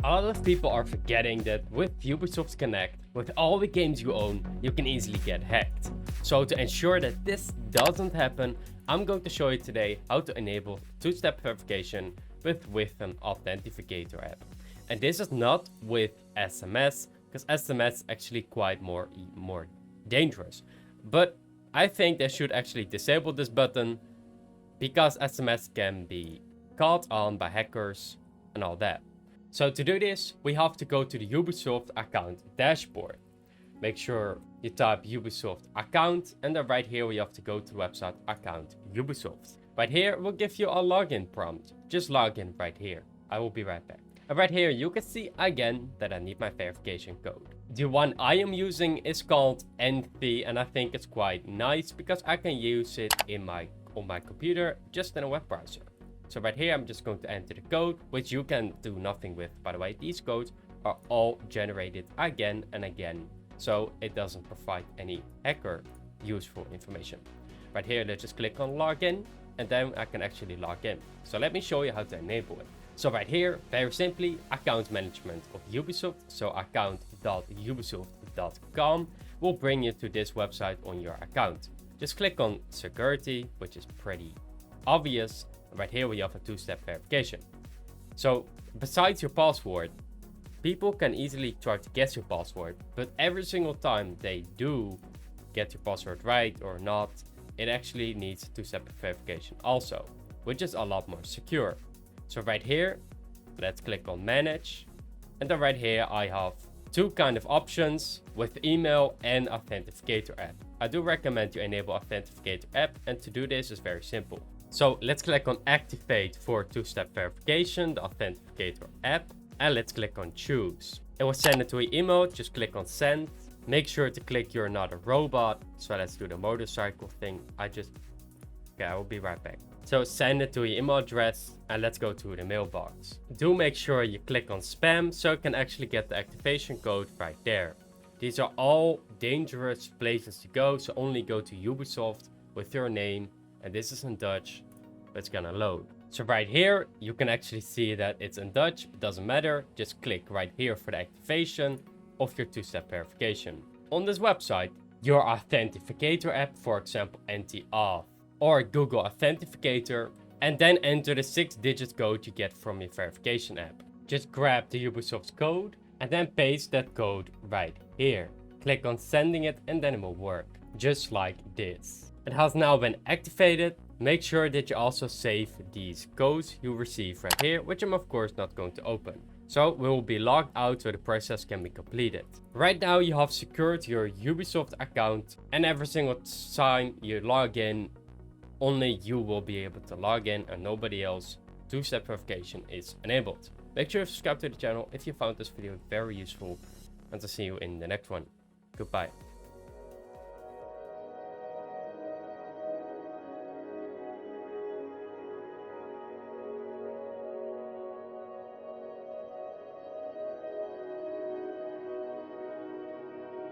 A lot of people are forgetting that with Ubisoft Connect, with all the games you own, you can easily get hacked. So to ensure that this doesn't happen, I'm going to show you today how to enable two-step verification with an Authenticator app. And this is not with SMS, because SMS is actually quite more dangerous. But I think they should actually disable this button because SMS can be caught on by hackers and all that. So to do this, we have to go to the Ubisoft account dashboard. Make sure you type Ubisoft account, and then right here we have to go to the website account Ubisoft. Right here will give you a login prompt. Just log in right here. I will be right back. And right here you can see again that I need my verification code. The one I am using is called NP, and I think it's quite nice because I can use it on my computer just in a web browser. So right here, I'm just going to enter the code, which you can do nothing with. By the way, these codes are all generated again and again, so it doesn't provide any hacker useful information. Right here, let's just click on login, and then I can actually log in. So let me show you how to enable it. So right here, very simply, account management of Ubisoft. So account.ubisoft.com will bring you to this website on your account. Just click on security, which is pretty obvious. Right here we have a two-step verification. So besides your password, people can easily try to guess your password, but every single time they do get your password right or not, it actually needs two-step verification also, which is a lot more secure. So right here, let's click on manage. And then right here I have two kind of options with email and Authenticator app. I do recommend you enable Authenticator app, and to do this is very simple. So let's click on activate for two-step verification, the Authenticator app, and let's click on choose. It will send it to your email, just click on send. Make sure to click you're not a robot. So let's do the motorcycle thing. I will be right back. So send it to your email address, and let's go to the mailbox. Do make sure you click on spam so you can actually get the activation code right there. These are all dangerous places to go, so only go to Ubisoft with your name. And this is in Dutch, but it's gonna load. So right here, you can actually see that it's in Dutch. It doesn't matter. Just click right here for the activation of your two-step verification. On this website, your Authenticator app, for example, NT-Auth or Google Authenticator, and then enter the 6-digit code you get from your verification app. Just grab the Ubisoft code and then paste that code right here. Click on sending it, and then it will work, just like this. It has now been activated. Make sure that you also save these codes you receive right here, which I'm of course not going to open. So we will be logged out so the process can be completed. Right now you have secured your Ubisoft account, and every single time you log in, only you will be able to log in and nobody else. Two-step verification is enabled. Make sure to subscribe to the channel if you found this video very useful, and to see you in the next one. Goodbye.